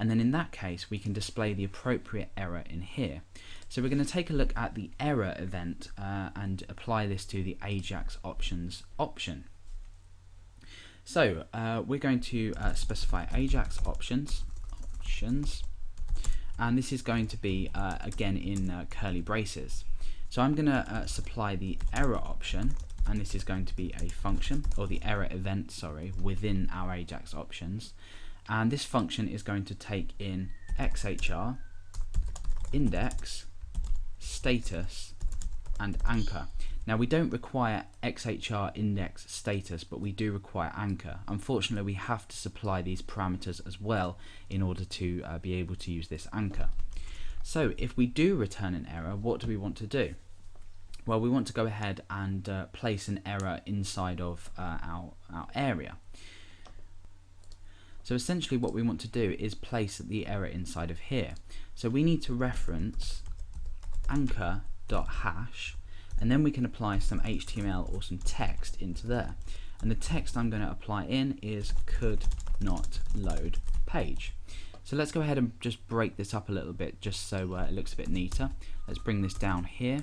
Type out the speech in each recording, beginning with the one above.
and then in that case we can display the appropriate error in here. So we're going to take a look at the error event and apply this to the Ajax options option. So we're going to specify Ajax options, and this is going to be again in curly braces. So I'm going to supply the error option, and this is going to be a function, or the error event, sorry, within our Ajax options. And this function is going to take in XHR, index, status, and anchor. Now we don't require XHR, index, status, but we do require anchor. Unfortunately, we have to supply these parameters as well in order to be able to use this anchor. So if we do return an error, what do we want to do? Well, we want to go ahead and place an error inside of our area. So essentially what we want to do is place the error inside of here. So we need to reference anchor.hash, and then we can apply some HTML or some text into there. And the text I'm going to apply in is could not load page. So let's go ahead and just break this up a little bit just so it looks a bit neater. Let's bring this down here,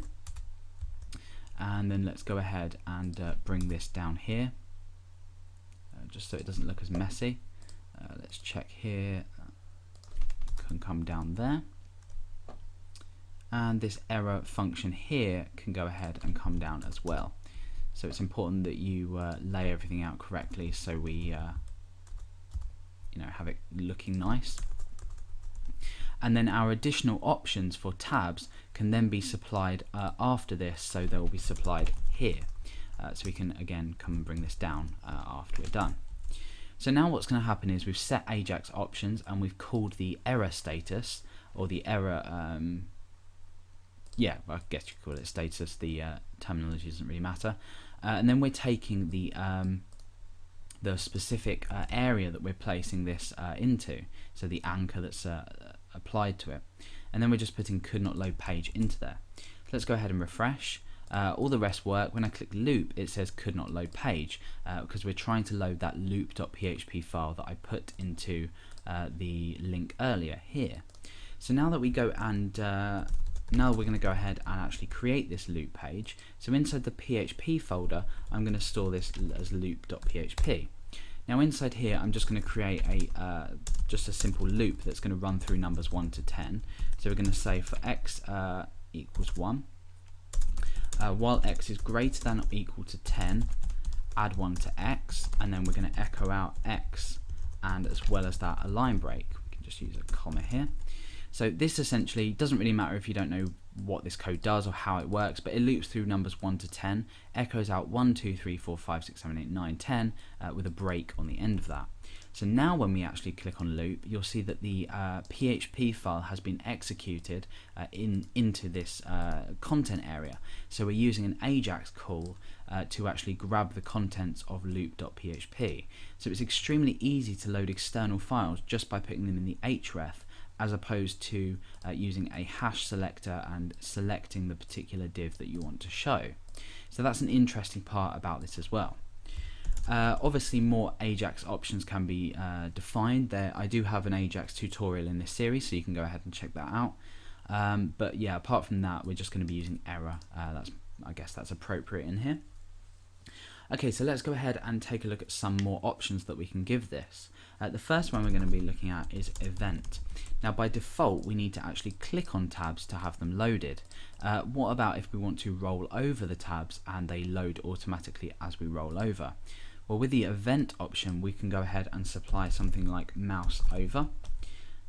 and then let's go ahead and bring this down here just so it doesn't look as messy. Let's check here, can come down there, and this error function here can go ahead and come down as well. So it's important that you lay everything out correctly so we have it looking nice. And then our additional options for tabs can then be supplied after this, so they will be supplied here. So we can again come and bring this down after we're done. So now what's going to happen is we've set Ajax options and we've called the error status, or the error, yeah, I guess you could call it status, the terminology doesn't really matter. And then we're taking the specific area that we're placing this into, so the anchor that's applied to it, and then we're just putting could not load page into there. So let's go ahead and refresh. All the rest work. When I click loop, it says could not load page because we're trying to load that loop.php file that I put into the link earlier here. So now that we go and now we're going to go ahead and actually create this loop page. So inside the PHP folder, I'm going to store this as loop.php. Now inside here, I'm just going to create a just a simple loop that's going to run through numbers 1 to 10. So we're going to say for x equals 1, while x is greater than or equal to 10, add 1 to x, and then we're going to echo out x, and as well as that a line break. We can just use a comma here. So this essentially doesn't really matter if you don't know what this code does or how it works, but it loops through numbers 1 to 10, echoes out 1, 2, 3, 4, 5, 6, 7, 8, 9, 10 with a break on the end of that. So now when we actually click on loop, you'll see that the PHP file has been executed into this content area. So we're using an Ajax call to actually grab the contents of loop.php. So it's extremely easy to load external files just by putting them in the href, as opposed to using a hash selector and selecting the particular div that you want to show. So that's an interesting part about this as well. Obviously more Ajax options can be defined. I do have an Ajax tutorial in this series, so you can go ahead and check that out. But yeah, apart from that, we're just going to be using error. I guess that's appropriate in here. Okay, so let's go ahead and take a look at some more options that we can give this. The first one we're going to be looking at is event. Now by default we need to actually click on tabs to have them loaded. What about if we want to roll over the tabs and they load automatically as we roll over? Well, with the event option we can go ahead and supply something like mouse over,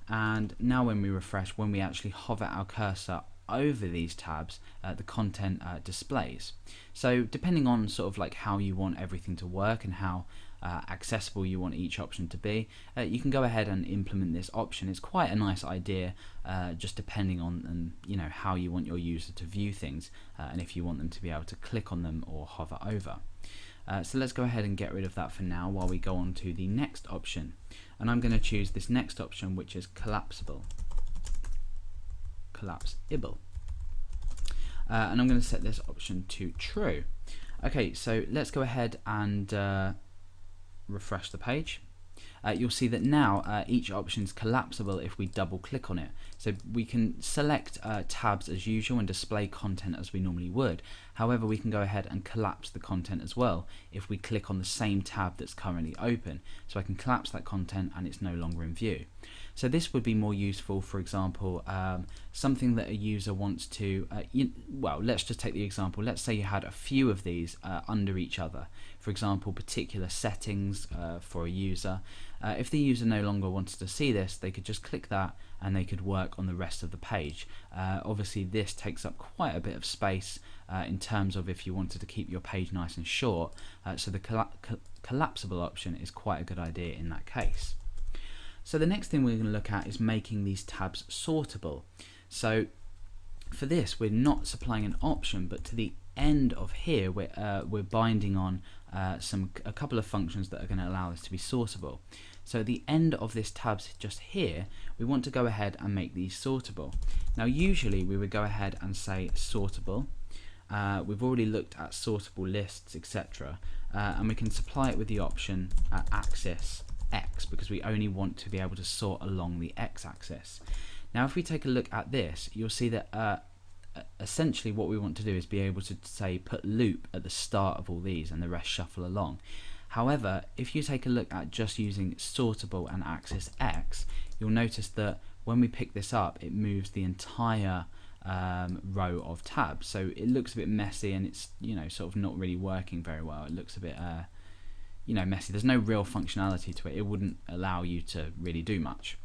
and now when we refresh, when we actually hover our cursor over these tabs, the content displays. So depending on sort of like how you want everything to work and how accessible you want each option to be, you can go ahead and implement this option. It's quite a nice idea, just depending on how you want your user to view things, and if you want them to be able to click on them or hover over. So let's go ahead and get rid of that for now while we go on to the next option, and I'm going to choose this next option, which is collapsible. And I'm going to set this option to true. Okay, so let's go ahead and refresh the page, you'll see that now each option is collapsible if we double click on it. So we can select tabs as usual and display content as we normally would. However, we can go ahead and collapse the content as well if we click on the same tab that's currently open. So I can collapse that content and it's no longer in view. So this would be more useful, for example, something that a user wants to, well, let's just take the example. Let's say you had a few of these under each other. For example, particular settings for a user. If the user no longer wanted to see this, they could just click that and they could work on the rest of the page. Obviously this takes up quite a bit of space in terms of if you wanted to keep your page nice and short, so the collapsible option is quite a good idea in that case. So the next thing we're going to look at is making these tabs sortable. So for this we're not supplying an option, but to the end of here we're binding on a couple of functions that are going to allow this to be sortable. So at the end of this tabs just here, we want to go ahead and make these sortable. Now usually we would go ahead and say sortable. We've already looked at sortable lists, etc. And we can supply it with the option axis X, because we only want to be able to sort along the X axis. Now if we take a look at this, you'll see that essentially what we want to do is be able to say put loop at the start of all these and the rest shuffle along. However, if you take a look at just using sortable and axis X, you'll notice that when we pick this up, it moves the entire row of tabs. So it looks a bit messy and it's, you know, sort of not really working very well. It looks a bit you know, messy. There's no real functionality to it. It wouldn't allow you to really do much.